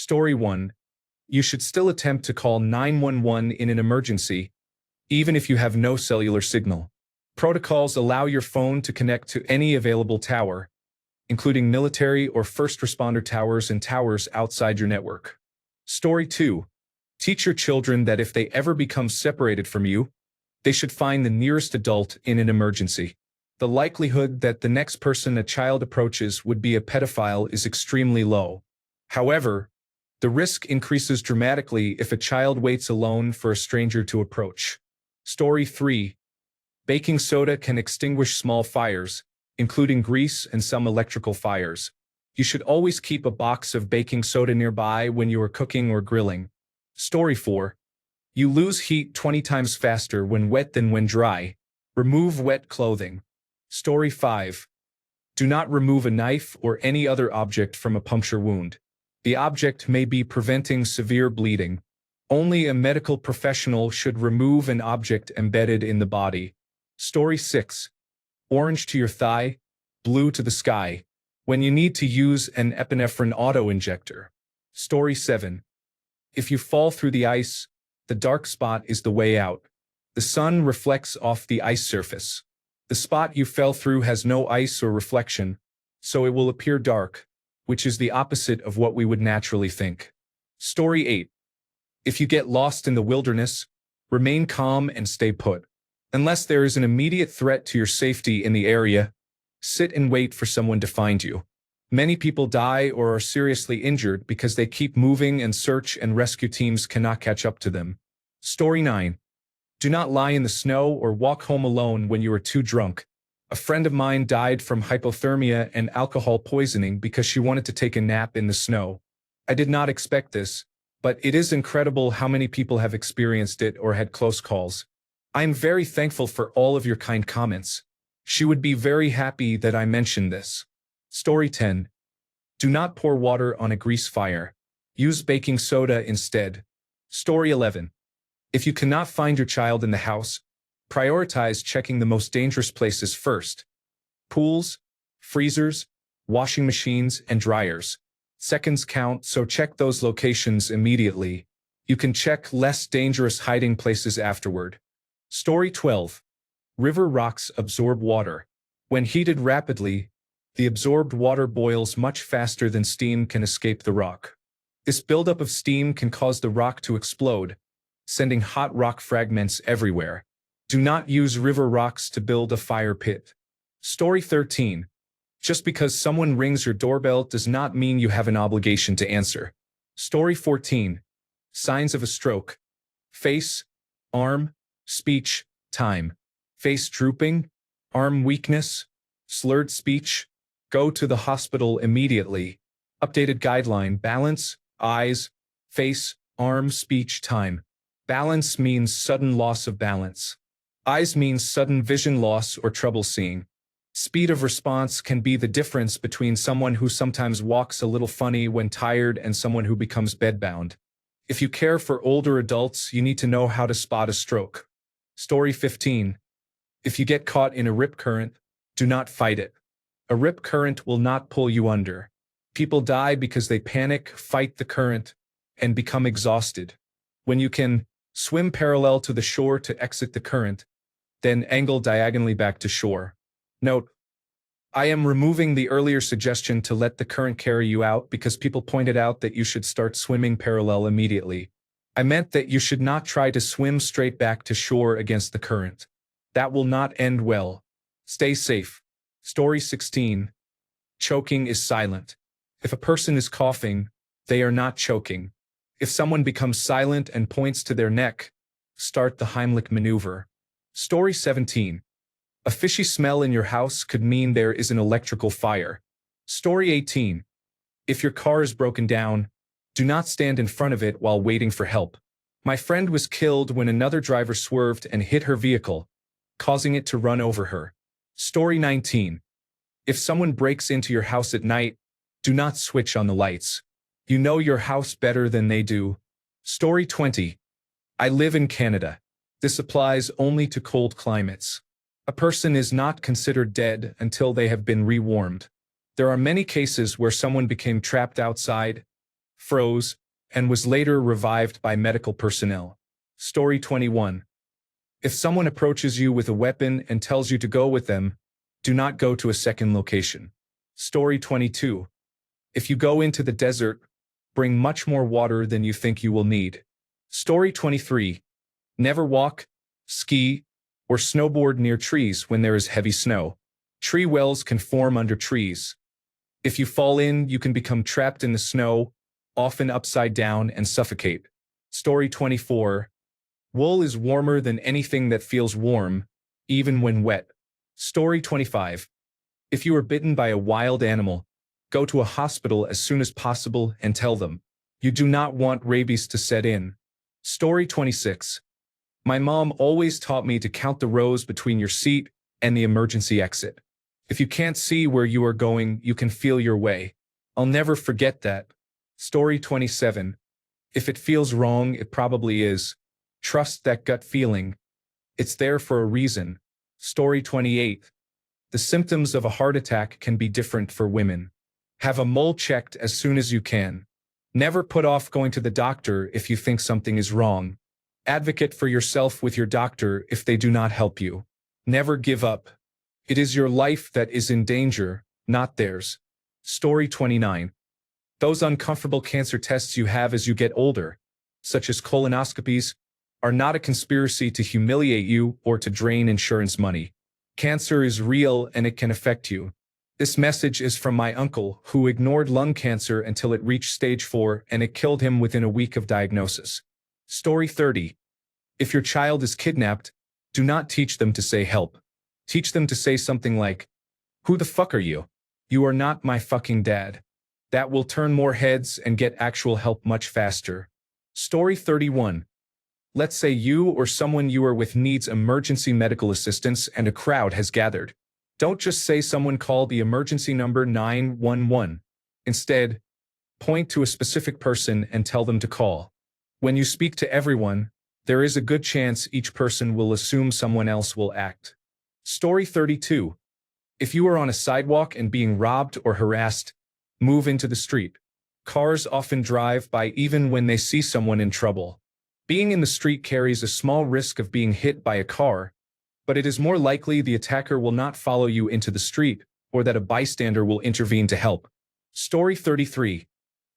Story 1. You should still attempt to call 911 in an emergency, even if you have no cellular signal. Protocols allow your phone to connect to any available tower, including military or first responder towers and towers outside your network. Story 2. Teach your children that if they ever become separated from you, they should find the nearest adult in an emergency. The likelihood that the next person a child approaches would be a pedophile is extremely low. However, the risk increases dramatically if a child waits alone for a stranger to approach. Story 3. Baking soda can extinguish small fires, including grease and some electrical fires. You should always keep a box of baking soda nearby when you are cooking or grilling. Story 4. You lose heat 20 times faster when wet than when dry. Remove wet clothing. Story 5. Do not remove a knife or any other object from a puncture wound. The object may be preventing severe bleeding. Only a medical professional should remove an object embedded in the body. Story 6. Orange to your thigh, blue to the sky, when you need to use an epinephrine auto-injector. Story 7. If you fall through the ice, the dark spot is the way out. The sun reflects off the ice surface. The spot you fell through has no ice or reflection, so it will appear dark, which is the opposite of what we would naturally think. Story 8. If you get lost in the wilderness, remain calm and stay put. Unless there is an immediate threat to your safety in the area, sit and wait for someone to find you. Many people die or are seriously injured because they keep moving and search and rescue teams cannot catch up to them. Story 9. Do not lie in the snow or walk home alone when you are too drunk. A friend of mine died from hypothermia and alcohol poisoning because she wanted to take a nap in the snow. I did not expect this, but it is incredible how many people have experienced it or had close calls. I am very thankful for all of your kind comments. She would be very happy that I mentioned this. Story 10. Do not pour water on a grease fire. Use baking soda instead. Story 11. If you cannot find your child in the house, prioritize checking the most dangerous places first. Pools, freezers, washing machines, and dryers. Seconds count, so check those locations immediately. You can check less dangerous hiding places afterward. Story 12. River rocks absorb water. When heated rapidly, the absorbed water boils much faster than steam can escape the rock. This buildup of steam can cause the rock to explode, sending hot rock fragments everywhere. Do not use river rocks to build a fire pit. Story 13. Just because someone rings your doorbell does not mean you have an obligation to answer. Story 14. Signs of a stroke. Face, arm, speech, time. Face drooping, arm weakness, slurred speech. Go to the hospital immediately. Updated guideline: balance, eyes, face, arm, speech, time. Balance means sudden loss of balance. Eyes means sudden vision loss or trouble seeing. Speed of response can be the difference between someone who sometimes walks a little funny when tired and someone who becomes bedbound. If you care for older adults, you need to know how to spot a stroke. Story 15. If you get caught in a rip current, do not fight it. A rip current will not pull you under. People die because they panic, fight the current, and become exhausted. When you can swim parallel to the shore to exit the current, then angle diagonally back to shore. Note: I am removing the earlier suggestion to let the current carry you out because people pointed out that you should start swimming parallel immediately. I meant that you should not try to swim straight back to shore against the current. That will not end well. Stay safe. Story 16. Choking is silent. If a person is coughing, they are not choking. If someone becomes silent and points to their neck, start the Heimlich maneuver. Story 17. A fishy smell in your house could mean there is an electrical fire. Story 18. If your car is broken down, do not stand in front of it while waiting for help. My friend was killed when another driver swerved and hit her vehicle, causing it to run over her. Story 19. If someone breaks into your house at night, do not switch on the lights. You know your house better than they do. Story 20. I live in Canada. This applies only to cold climates. A person is not considered dead until they have been rewarmed. There are many cases where someone became trapped outside, froze, and was later revived by medical personnel. Story 21. If someone approaches you with a weapon and tells you to go with them, do not go to a second location. Story 22. If you go into the desert, bring much more water than you think you will need. Story 23. Never walk, ski, or snowboard near trees when there is heavy snow. Tree wells can form under trees. If you fall in, you can become trapped in the snow, often upside down, and suffocate. Story 24. Wool is warmer than anything that feels warm, even when wet. Story 25. If you are bitten by a wild animal, go to a hospital as soon as possible and tell them. You do not want rabies to set in. Story 26. My mom always taught me to count the rows between your seat and the emergency exit. If you can't see where you are going, you can feel your way. I'll never forget that. Story 27. If it feels wrong, it probably is. Trust that gut feeling. It's there for a reason. Story 28. The symptoms of a heart attack can be different for women. Have a mole checked as soon as you can. Never put off going to the doctor if you think something is wrong. Advocate for yourself with your doctor if they do not help you. Never give up. It is your life that is in danger, not theirs. Story 29. Those uncomfortable cancer tests you have as you get older, such as colonoscopies, are not a conspiracy to humiliate you or to drain insurance money. Cancer is real and it can affect you. This message is from my uncle, who ignored lung cancer until it reached stage 4 and it killed him within a week of diagnosis. Story 30. If your child is kidnapped, do not teach them to say help. Teach them to say something like, "Who the fuck are you? You are not my fucking dad." That will turn more heads and get actual help much faster. Story 31. Let's say you or someone you are with needs emergency medical assistance and a crowd has gathered. Don't just say someone call the emergency number 911. Instead, point to a specific person and tell them to call. When you speak to everyone, there is a good chance each person will assume someone else will act. Story 32. If you are on a sidewalk and being robbed or harassed, move into the street. Cars often drive by even when they see someone in trouble. Being in the street carries a small risk of being hit by a car, but it is more likely the attacker will not follow you into the street or that a bystander will intervene to help. Story 33.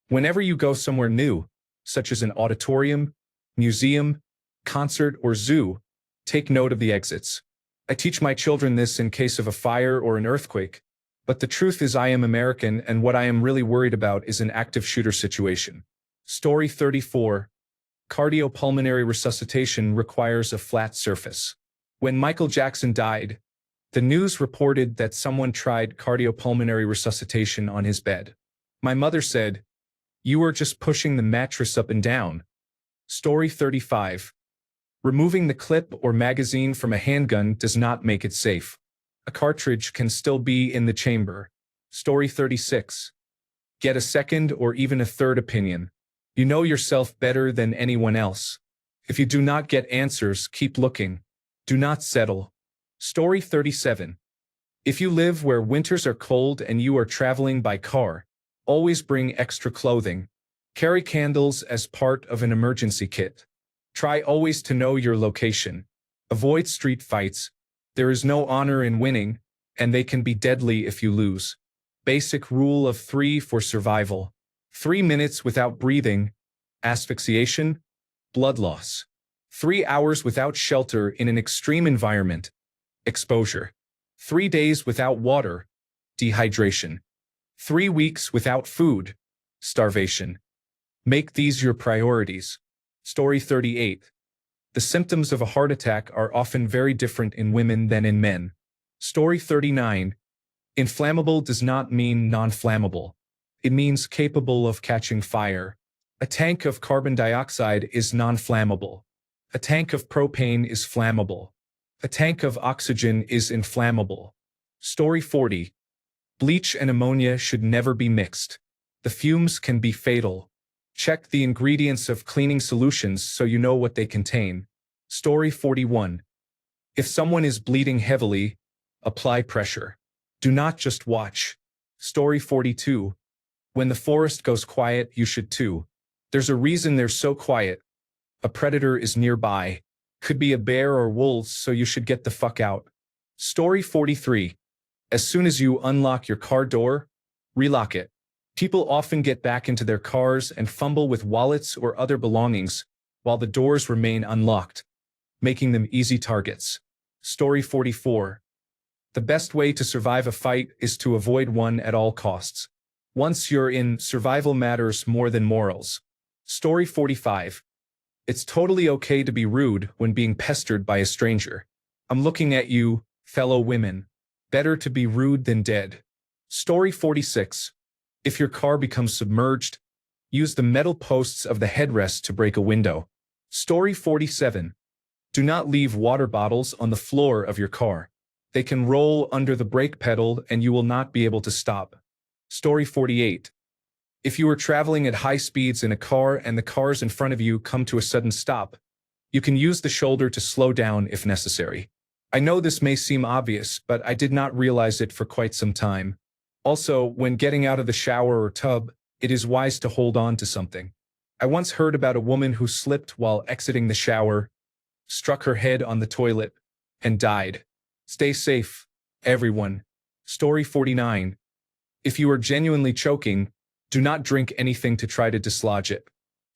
Whenever you go somewhere new, such as an auditorium, museum, concert, or zoo, take note of the exits. I teach my children this in case of a fire or an earthquake, but the truth is I am American and what I am really worried about is an active shooter situation. Story 34. Cardiopulmonary resuscitation requires a flat surface. When Michael Jackson died, the news reported that someone tried cardiopulmonary resuscitation on his bed. My mother said, "You are just pushing the mattress up and down." Story 35. Removing the clip or magazine from a handgun does not make it safe. A cartridge can still be in the chamber. Story 36. Get a second or even a third opinion. You know yourself better than anyone else. If you do not get answers, keep looking. Do not settle. Story 37. If you live where winters are cold and you are traveling by car, always bring extra clothing. Carry candles as part of an emergency kit. Try always to know your location. Avoid street fights. There is no honor in winning, and they can be deadly if you lose. Basic rule of 3 for survival. 3 minutes without breathing, asphyxiation, blood loss. 3 hours without shelter in an extreme environment, exposure. 3 days without water, dehydration. 3 weeks without food, starvation. Make these your priorities. Story 38. The symptoms of a heart attack are often very different in women than in men. Story 39. Inflammable does not mean non-flammable. It means capable of catching fire. A tank of carbon dioxide is non-flammable. A tank of propane is flammable. A tank of oxygen is inflammable. Story 40. Bleach and ammonia should never be mixed. The fumes can be fatal. Check the ingredients of cleaning solutions so you know what they contain. Story 41. If someone is bleeding heavily, apply pressure. Do not just watch. Story 42. When the forest goes quiet, you should too. There's a reason they're so quiet. A predator is nearby. Could be a bear or wolves, so you should get the fuck out. Story 43. As soon as you unlock your car door, relock it. People often get back into their cars and fumble with wallets or other belongings while the doors remain unlocked, making them easy targets. Story 44. The best way to survive a fight is to avoid one at all costs. Once you're in, survival matters more than morals. Story 45. It's totally okay to be rude when being pestered by a stranger. I'm looking at you, fellow women. Better to be rude than dead. Story 46. If your car becomes submerged, use the metal posts of the headrest to break a window. Story 47. Do not leave water bottles on the floor of your car. They can roll under the brake pedal and you will not be able to stop. Story 48. If you are traveling at high speeds in a car and the cars in front of you come to a sudden stop, you can use the shoulder to slow down if necessary. I know this may seem obvious, but I did not realize it for quite some time. Also, when getting out of the shower or tub, it is wise to hold on to something. I once heard about a woman who slipped while exiting the shower, struck her head on the toilet, and died. Stay safe, everyone. Story 49. If you are genuinely choking, do not drink anything to try to dislodge it.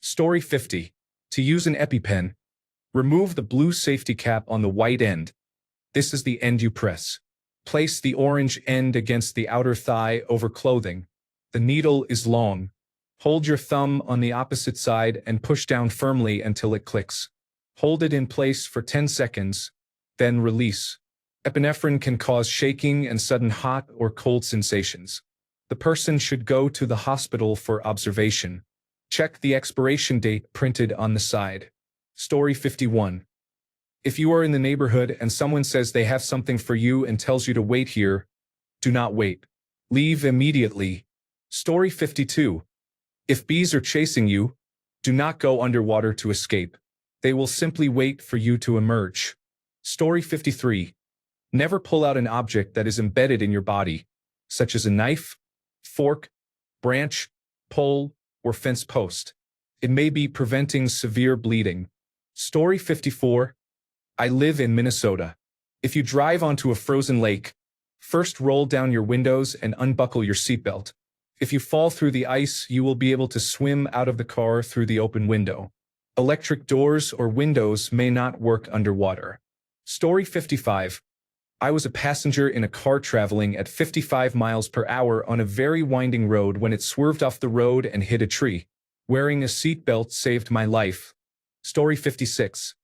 Story 50. To use an EpiPen, remove the blue safety cap on the white end. This is the end you press. Place the orange end against the outer thigh over clothing. The needle is long. Hold your thumb on the opposite side and push down firmly until it clicks. Hold it in place for 10 seconds, then release. Epinephrine can cause shaking and sudden hot or cold sensations. The person should go to the hospital for observation. Check the expiration date printed on the side. Story 51. If you are in the neighborhood and someone says they have something for you and tells you to wait here, do not wait. Leave immediately. Story 52. If bees are chasing you, do not go underwater to escape. They will simply wait for you to emerge. Story 53. Never pull out an object that is embedded in your body, such as a knife, fork, branch, pole, or fence post. It may be preventing severe bleeding. Story 54. I live in Minnesota. If you drive onto a frozen lake, first roll down your windows and unbuckle your seatbelt. If you fall through the ice, you will be able to swim out of the car through the open window. Electric doors or windows may not work underwater. Story 55. I was a passenger in a car traveling at 55 miles per hour on a very winding road when it swerved off the road and hit a tree. Wearing a seatbelt saved my life. Story 56.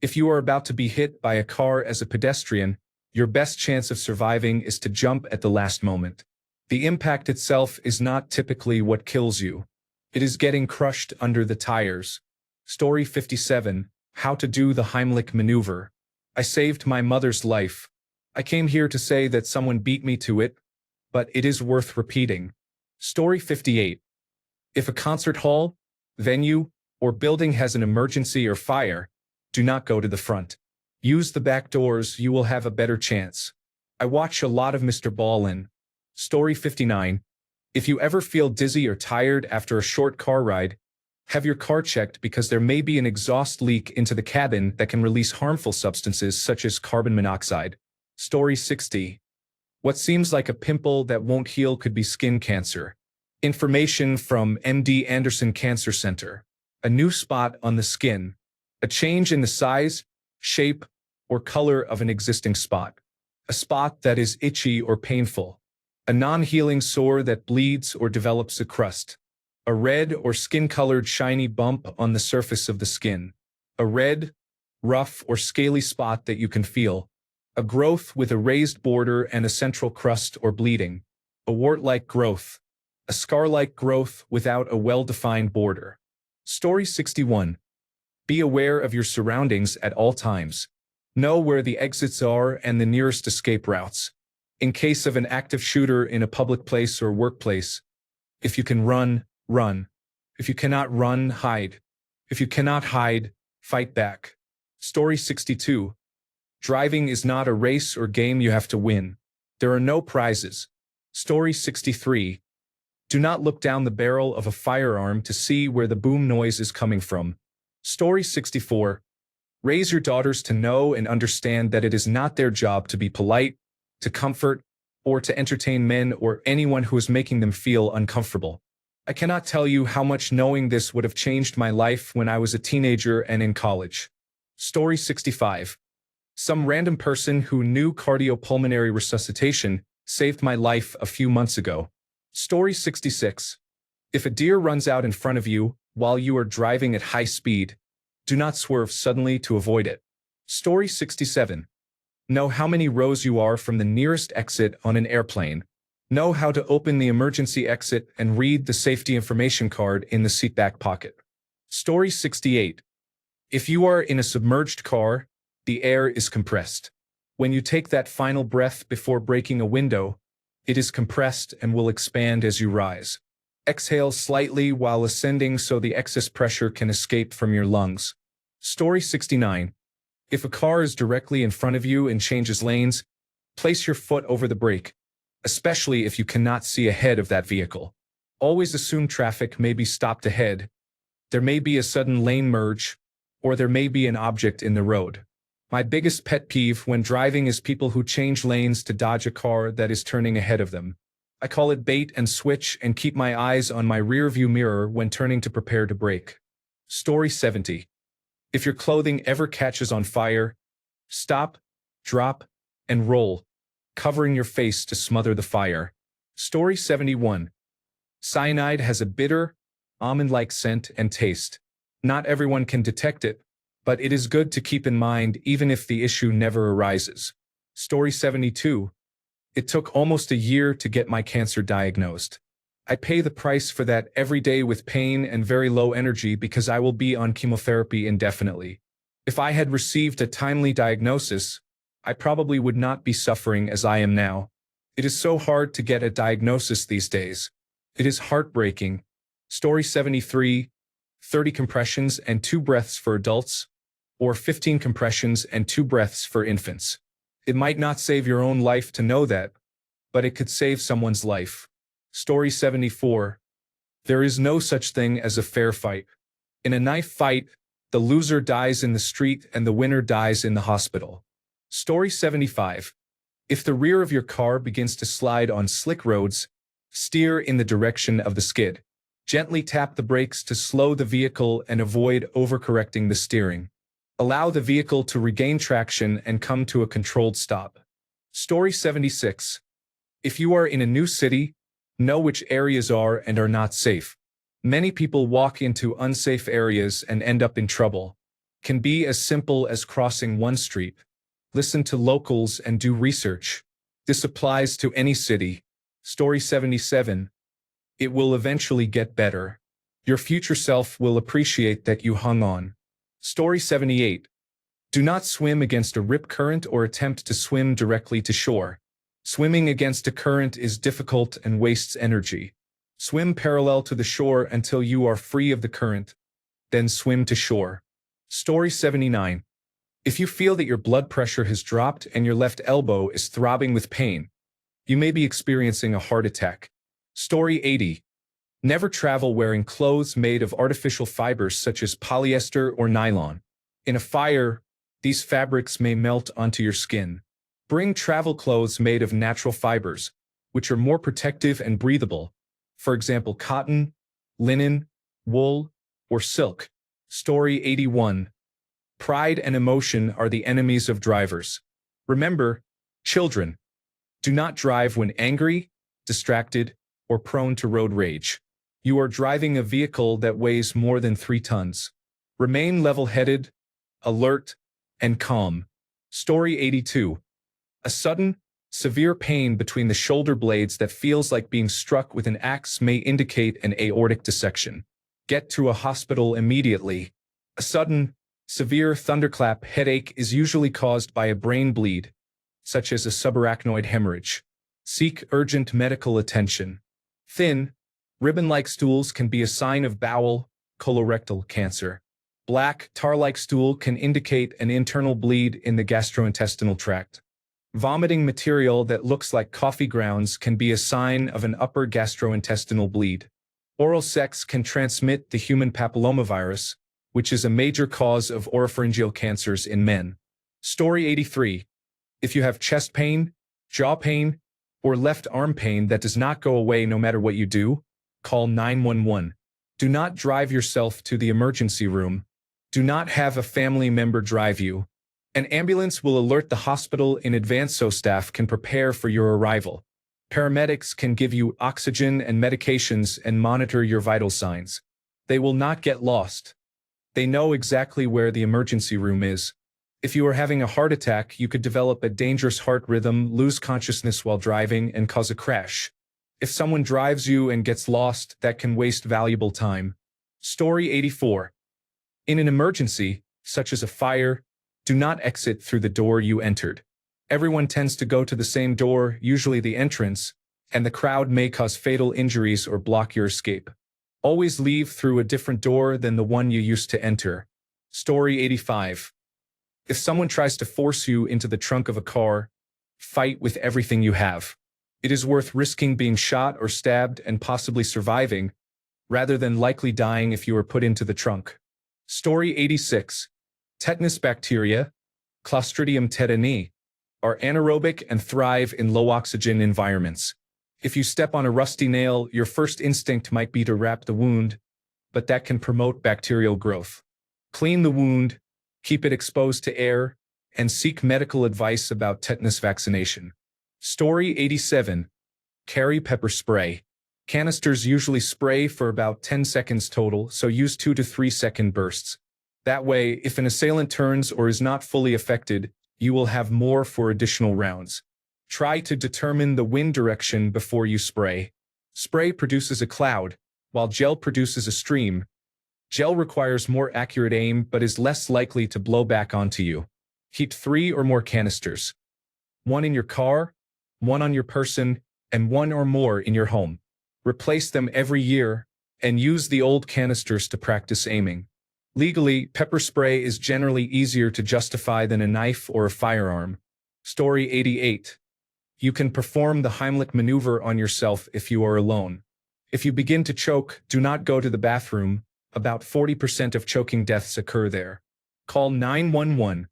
If you are about to be hit by a car as a pedestrian, your best chance of surviving is to jump at the last moment. The impact itself is not typically what kills you. It is getting crushed under the tires. Story 57. How to do the Heimlich maneuver. I saved my mother's life. I came here to say that someone beat me to it, but it is worth repeating. Story 58. If a concert hall, venue, or building has an emergency or fire, do not go to the front. Use the back doors, you will have a better chance. I watch a lot of Mr. Ballin. Story 59. If you ever feel dizzy or tired after a short car ride, have your car checked because there may be an exhaust leak into the cabin that can release harmful substances such as carbon monoxide. Story 60. What seems like a pimple that won't heal could be skin cancer. Information from MD Anderson Cancer Center. A new spot on the skin. A change in the size, shape, or color of an existing spot. A spot that is itchy or painful. A non-healing sore that bleeds or develops a crust. A red or skin-colored shiny bump on the surface of the skin. A red, rough, or scaly spot that you can feel. A growth with a raised border and a central crust or bleeding. A wart-like growth. A scar-like growth without a well-defined border. Story 61. Be aware of your surroundings at all times. Know where the exits are and the nearest escape routes. In case of an active shooter in a public place or workplace, if you can run, run. If you cannot run, hide. If you cannot hide, fight back. Story 62. Driving is not a race or game you have to win. There are no prizes. Story 63. Do not look down the barrel of a firearm to see where the boom noise is coming from. Story 64. Raise your daughters to know and understand that it is not their job to be polite, to comfort, or to entertain men or anyone who is making them feel uncomfortable. I cannot tell you how much knowing this would have changed my life when I was a teenager and in college. Story 65. Some random person who knew cardiopulmonary resuscitation saved my life a few months ago. Story 66. If a deer runs out in front of you while you are driving at high speed, do not swerve suddenly to avoid it. Story 67. Know how many rows you are from the nearest exit on an airplane. Know how to open the emergency exit and read the safety information card in the seat back pocket. Story 68. If you are in a submerged car, the air is compressed. When you take that final breath before breaking a window, it is compressed and will expand as you rise. Exhale slightly while ascending so the excess pressure can escape from your lungs. Story 69. If a car is directly in front of you and changes lanes, place your foot over the brake, especially if you cannot see ahead of that vehicle. Always assume traffic may be stopped ahead. There may be a sudden lane merge, or there may be an object in the road. My biggest pet peeve when driving is people who change lanes to dodge a car that is turning ahead of them. I call it bait and switch and keep my eyes on my rearview mirror when turning to prepare to brake. Story 70. If your clothing ever catches on fire, stop, drop, and roll, covering your face to smother the fire. Story 71. Cyanide has a bitter, almond-like scent and taste. Not everyone can detect it, but it is good to keep in mind even if the issue never arises. Story 72. It took almost a year to get my cancer diagnosed. I pay the price for that every day with pain and very low energy because I will be on chemotherapy indefinitely. If I had received a timely diagnosis, I probably would not be suffering as I am now. It is so hard to get a diagnosis these days. It is heartbreaking. Story 73. 30 compressions and 2 breaths for adults, or 15 compressions and 2 breaths for infants. It might not save your own life to know that, but it could save someone's life. Story 74. There is no such thing as a fair fight. In a knife fight, the loser dies in the street and the winner dies in the hospital. Story 75. If the rear of your car begins to slide on slick roads, steer in the direction of the skid. Gently tap the brakes to slow the vehicle and avoid overcorrecting the steering. Allow the vehicle to regain traction and come to a controlled stop. Story 76. If you are in a new city, know which areas are and are not safe. Many people walk into unsafe areas and end up in trouble. Can be as simple as crossing one street. Listen to locals and do research. This applies to any city. Story 77. It will eventually get better. Your future self will appreciate that you hung on. Story 78. Do not swim against a rip current or attempt to swim directly to shore. Swimming against a current is difficult and wastes energy. Swim parallel to the shore until you are free of the current, then swim to shore. Story 79. If you feel that your blood pressure has dropped and your left elbow is throbbing with pain, you may be experiencing a heart attack. Story 80. Never travel wearing clothes made of artificial fibers such as polyester or nylon. In a fire, these fabrics may melt onto your skin. Bring travel clothes made of natural fibers, which are more protective and breathable. For example, cotton, linen, wool, or silk. Story 81. Pride and emotion are the enemies of drivers. Remember, children, do not drive when angry, distracted, or prone to road rage. You are driving a vehicle that weighs more than 3 tons. Remain level-headed, alert, and calm. Story 82. A sudden, severe pain between the shoulder blades that feels like being struck with an axe may indicate an aortic dissection. Get to a hospital immediately. A sudden, severe thunderclap headache is usually caused by a brain bleed, such as a subarachnoid hemorrhage. Seek urgent medical attention. Thin, ribbon-like stools can be a sign of bowel, colorectal cancer. Black, tar-like stool can indicate an internal bleed in the gastrointestinal tract. Vomiting material that looks like coffee grounds can be a sign of an upper gastrointestinal bleed. Oral sex can transmit the human papillomavirus, which is a major cause of oropharyngeal cancers in men. Story 83. If you have chest pain, jaw pain, or left arm pain that does not go away no matter what you do, call 911. Do not drive yourself to the emergency room. Do not have a family member drive you. An ambulance will alert the hospital in advance so staff can prepare for your arrival. Paramedics can give you oxygen and medications and monitor your vital signs. They will not get lost. They know exactly where the emergency room is. If you are having a heart attack, you could develop a dangerous heart rhythm, lose consciousness while driving, and cause a crash. If someone drives you and gets lost, that can waste valuable time. Story 84. In an emergency, such as a fire, do not exit through the door you entered. Everyone tends to go to the same door, usually the entrance, and the crowd may cause fatal injuries or block your escape. Always leave through a different door than the one you used to enter. Story 85. If someone tries to force you into the trunk of a car, fight with everything you have. It is worth risking being shot or stabbed and possibly surviving, rather than likely dying if you are put into the trunk. Story 86. Tetanus bacteria, Clostridium tetani, are anaerobic and thrive in low-oxygen environments. If you step on a rusty nail, your first instinct might be to wrap the wound, but that can promote bacterial growth. Clean the wound, keep it exposed to air, and seek medical advice about tetanus vaccination. Story 87. Carry pepper spray. Canisters usually spray for about 10 seconds total, so use 2 to 3 second bursts. That way, if an assailant turns or is not fully affected, you will have more for additional rounds. Try to determine the wind direction before you spray. Spray produces a cloud, while gel produces a stream. Gel requires more accurate aim but is less likely to blow back onto you. Keep 3 or more canisters. 1 in your car, 1 on your person, and 1 or more in your home. Replace them every year, and use the old canisters to practice aiming. Legally, pepper spray is generally easier to justify than a knife or a firearm. Story 88. You can perform the Heimlich maneuver on yourself if you are alone. If you begin to choke, do not go to the bathroom. About 40% of choking deaths occur there. Call 911.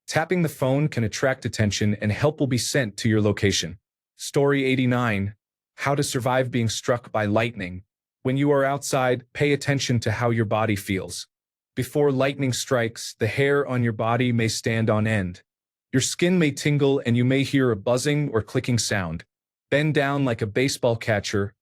Tapping the phone can attract attention and help will be sent to your location. Story 89. How to survive being struck by lightning. When you are outside, pay attention to how your body feels. Before lightning strikes, the hair on your body may stand on end. Your skin may tingle and you may hear a buzzing or clicking sound. Bend down like a baseball catcher,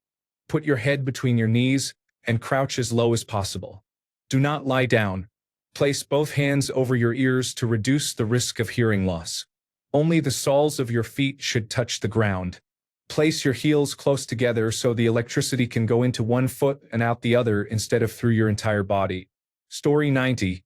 put your head between your knees, and crouch as low as possible. Do not lie down. Place both hands over your ears to reduce the risk of hearing loss. Only the soles of your feet should touch the ground. Place your heels close together so the electricity can go into one foot and out the other instead of through your entire body. Story 90.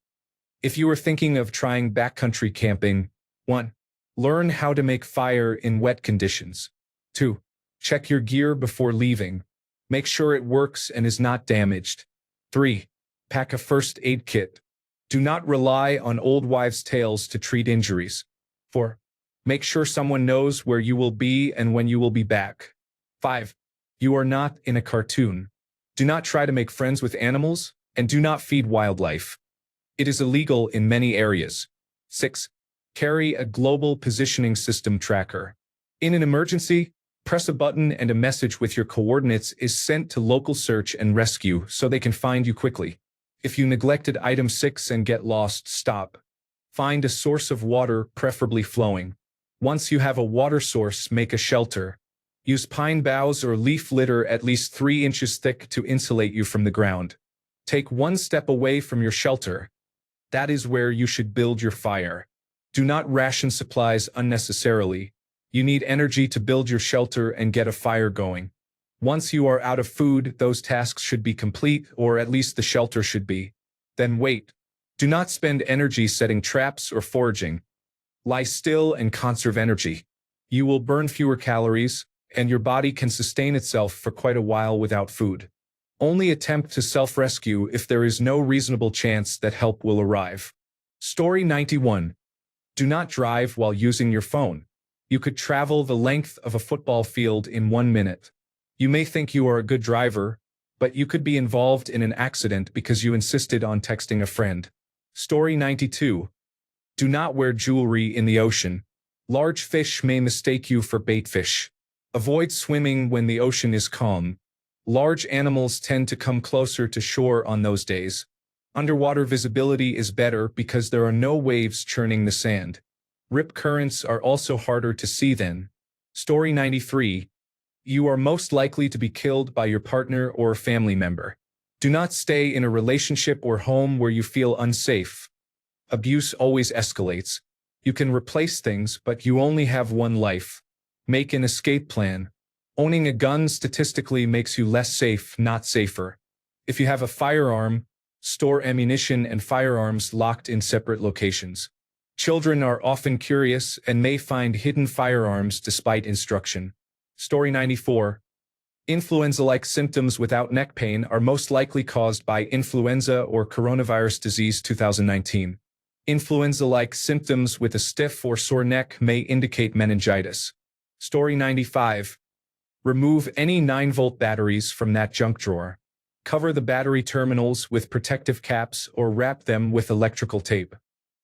If you are thinking of trying backcountry camping, 1. Learn how to make fire in wet conditions. 2. Check your gear before leaving. Make sure it works and is not damaged. 3. Pack a first aid kit. Do not rely on old wives' tales to treat injuries. 4. Make sure someone knows where you will be and when you will be back. 5. You are not in a cartoon. Do not try to make friends with animals, and do not feed wildlife. It is illegal in many areas. 6. Carry a global positioning system tracker. In an emergency, press a button and a message with your coordinates is sent to local search and rescue so they can find you quickly. If you neglected item 6 and get lost, stop. Find a source of water, preferably flowing. Once you have a water source, make a shelter. Use pine boughs or leaf litter at least 3 inches thick to insulate you from the ground. Take 1 step away from your shelter. That is where you should build your fire. Do not ration supplies unnecessarily. You need energy to build your shelter and get a fire going. Once you are out of food, those tasks should be complete, or at least the shelter should be. Then wait. Do not spend energy setting traps or foraging. Lie still and conserve energy. You will burn fewer calories, and your body can sustain itself for quite a while without food. Only attempt to self-rescue if there is no reasonable chance that help will arrive. Story 91. Do not drive while using your phone. You could travel the length of a football field in 1 minute. You may think you are a good driver, but you could be involved in an accident because you insisted on texting a friend. Story 92. Do not wear jewelry in the ocean. Large fish may mistake you for bait fish. Avoid swimming when the ocean is calm. Large animals tend to come closer to shore on those days. Underwater visibility is better because there are no waves churning the sand. Rip currents are also harder to see then. Story 93. You are most likely to be killed by your partner or family member. Do not stay in a relationship or home where you feel unsafe. Abuse always escalates. You can replace things, but you only have one life. Make an escape plan. Owning a gun statistically makes you less safe, not safer. If you have a firearm, store ammunition and firearms locked in separate locations. Children are often curious and may find hidden firearms despite instruction. Story 94. Influenza-like symptoms without neck pain are most likely caused by influenza or coronavirus disease 2019. Influenza-like symptoms with a stiff or sore neck may indicate meningitis. Story 95. Remove any 9-volt batteries from that junk drawer. Cover the battery terminals with protective caps or wrap them with electrical tape.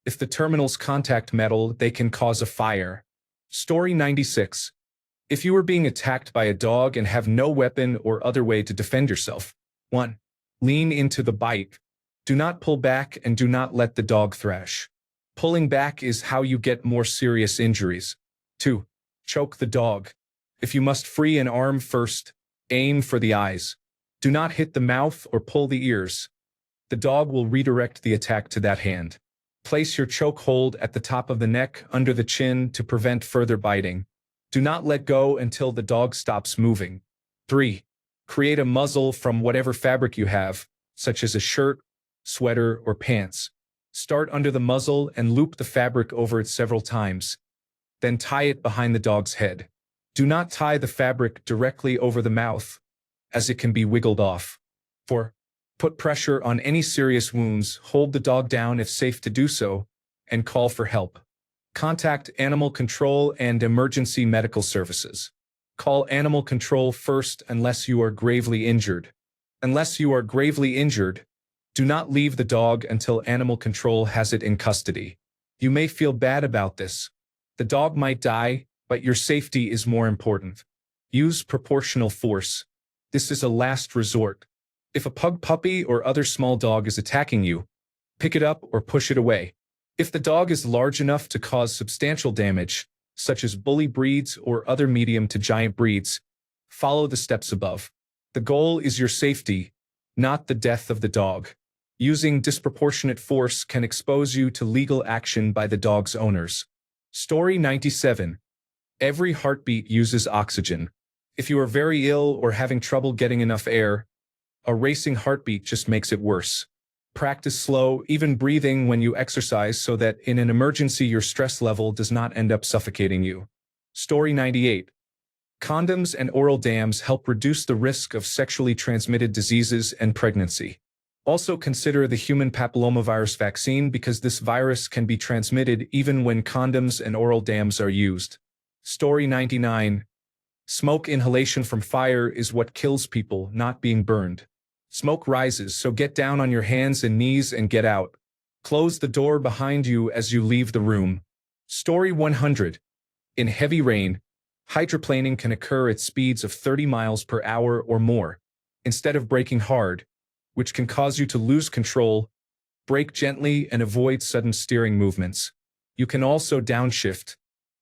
If the terminals contact metal, they can cause a fire. Story 96. If you are being attacked by a dog and have no weapon or other way to defend yourself, 1. Lean into the bite. Do not pull back and do not let the dog thrash. Pulling back is how you get more serious injuries. 2. Choke the dog. If you must free an arm first, aim for the eyes. Do not hit the mouth or pull the ears. The dog will redirect the attack to that hand. Place your choke hold at the top of the neck under the chin to prevent further biting. Do not let go until the dog stops moving. 3. Create a muzzle from whatever fabric you have, such as a shirt, sweater, or pants. Start under the muzzle and loop the fabric over it several times. Then tie it behind the dog's head. Do not tie the fabric directly over the mouth, as it can be wiggled off. 4. Put pressure on any serious wounds, hold the dog down if safe to do so, and call for help. Contact animal control and emergency medical services. Call animal control first unless you are gravely injured. Unless you are gravely injured, do not leave the dog until animal control has it in custody. You may feel bad about this. The dog might die, but your safety is more important. Use proportional force. This is a last resort. If a pug puppy or other small dog is attacking you, pick it up or push it away. If the dog is large enough to cause substantial damage, such as bully breeds or other medium to giant breeds, follow the steps above. The goal is your safety, not the death of the dog. Using disproportionate force can expose you to legal action by the dog's owners. Story 97. Every heartbeat uses oxygen. If you are very ill or having trouble getting enough air, a racing heartbeat just makes it worse. Practice slow, even breathing when you exercise so that in an emergency your stress level does not end up suffocating you. Story 98. Condoms and oral dams help reduce the risk of sexually transmitted diseases and pregnancy. Also consider the human papillomavirus vaccine because this virus can be transmitted even when condoms and oral dams are used. Story 99. Smoke inhalation from fire is what kills people, not being burned. Smoke rises, so get down on your hands and knees and get out. Close the door behind you as you leave the room. Story 100. In heavy rain, hydroplaning can occur at speeds of 30 miles per hour or more. Instead of braking hard, which can cause you to lose control, brake gently and avoid sudden steering movements. You can also downshift.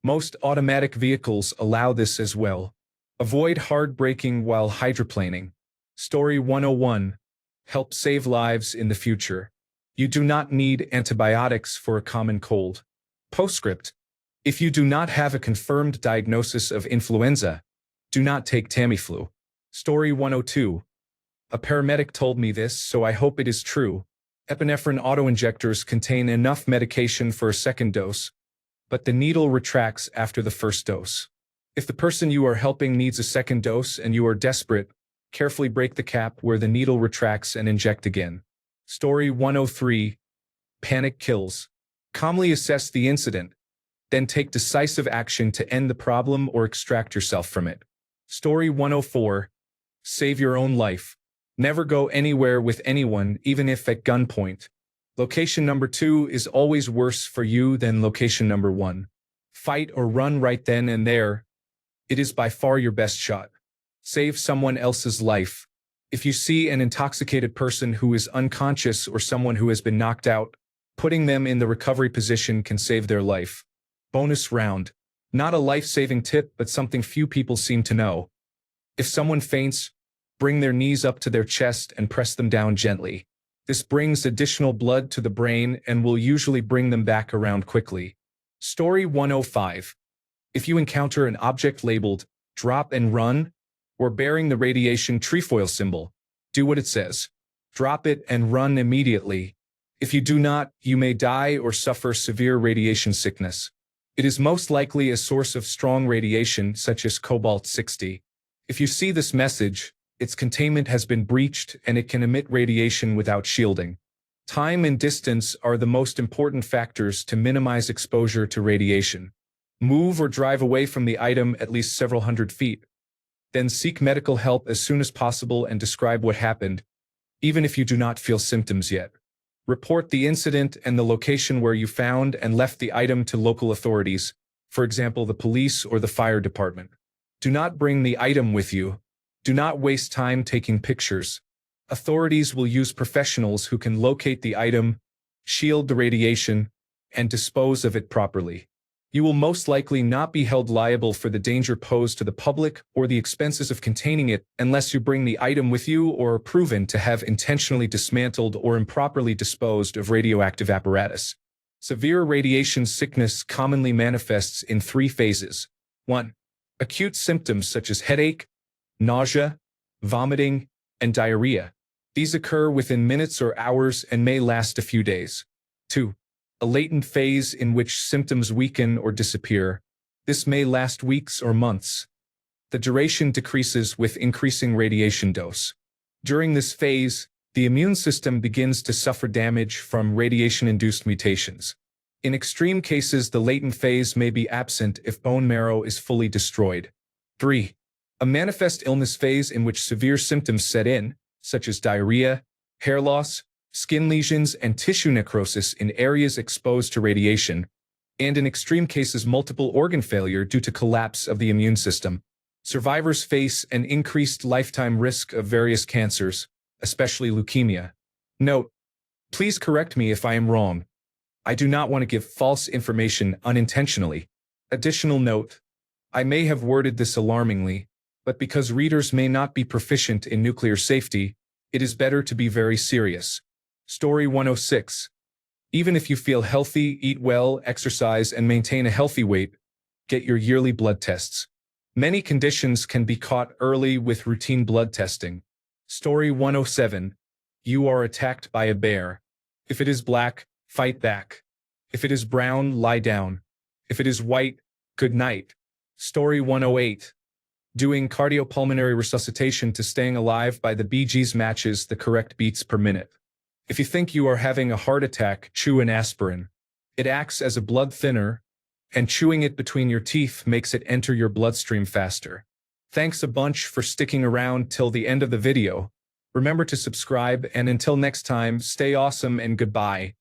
Most automatic vehicles allow this as well. Avoid hard braking while hydroplaning. Story 101. Help save lives in the future. You do not need antibiotics for a common cold. Postscript. If you do not have a confirmed diagnosis of influenza, do not take Tamiflu. Story 102. A paramedic told me this, so I hope it is true. Epinephrine autoinjectors contain enough medication for a second dose, but the needle retracts after the first dose. If the person you are helping needs a second dose and you are desperate, carefully break the cap where the needle retracts and inject again. Story 103. Panic kills. Calmly assess the incident. Then take decisive action to end the problem or extract yourself from it. Story 104. Save your own life. Never go anywhere with anyone, even if at gunpoint. Location number 2 is always worse for you than location number 1. Fight or run right then and there. It is by far your best shot. Save someone else's life. If you see an intoxicated person who is unconscious or someone who has been knocked out, putting them in the recovery position can save their life. Bonus round. Not a life-saving tip, but something few people seem to know. If someone faints, bring their knees up to their chest and press them down gently. This brings additional blood to the brain and will usually bring them back around quickly. Story 105. If you encounter an object labeled "drop and run" or bearing the radiation trefoil symbol, do what it says. Drop it and run immediately. If you do not, you may die or suffer severe radiation sickness. It is most likely a source of strong radiation, such as cobalt-60. If you see this message, its containment has been breached and it can emit radiation without shielding. Time and distance are the most important factors to minimize exposure to radiation. Move or drive away from the item at least several hundred feet. Then seek medical help as soon as possible and describe what happened, even if you do not feel symptoms yet. Report the incident and the location where you found and left the item to local authorities, for example, the police or the fire department. Do not bring the item with you. Do not waste time taking pictures. Authorities will use professionals who can locate the item, shield the radiation, and dispose of it properly. You will most likely not be held liable for the danger posed to the public or the expenses of containing it unless you bring the item with you or are proven to have intentionally dismantled or improperly disposed of radioactive apparatus. Severe radiation sickness commonly manifests in 3 phases. 1. Acute symptoms such as headache, nausea, vomiting, and diarrhea. These occur within minutes or hours and may last a few days. 2. A latent phase in which symptoms weaken or disappear. This may last weeks or months. The duration decreases with increasing radiation dose. During this phase, the immune system begins to suffer damage from radiation-induced mutations. In extreme cases, the latent phase may be absent if bone marrow is fully destroyed. 3. A manifest illness phase in which severe symptoms set in, such as diarrhea, hair loss, skin lesions, and tissue necrosis in areas exposed to radiation, and in extreme cases multiple organ failure due to collapse of the immune system. Survivors face an increased lifetime risk of various cancers, especially leukemia. Note: please correct me if I am wrong. I do not want to give false information unintentionally. Additional note: I may have worded this alarmingly, but because readers may not be proficient in nuclear safety, it is better to be very serious. Story 106. Even if you feel healthy, eat well, exercise, and maintain a healthy weight, get your yearly blood tests. Many conditions can be caught early with routine blood testing. Story 107. You are attacked by a bear. If it is black, fight back. If it is brown, lie down. If it is white, good night. Story 108. Doing cardiopulmonary resuscitation to staying alive by the Bee Gees matches the correct beats per minute. If you think you are having a heart attack, chew an aspirin. It acts as a blood thinner, and chewing it between your teeth makes it enter your bloodstream faster. Thanks a bunch for sticking around till the end of the video. Remember to subscribe, and until next time, stay awesome and goodbye.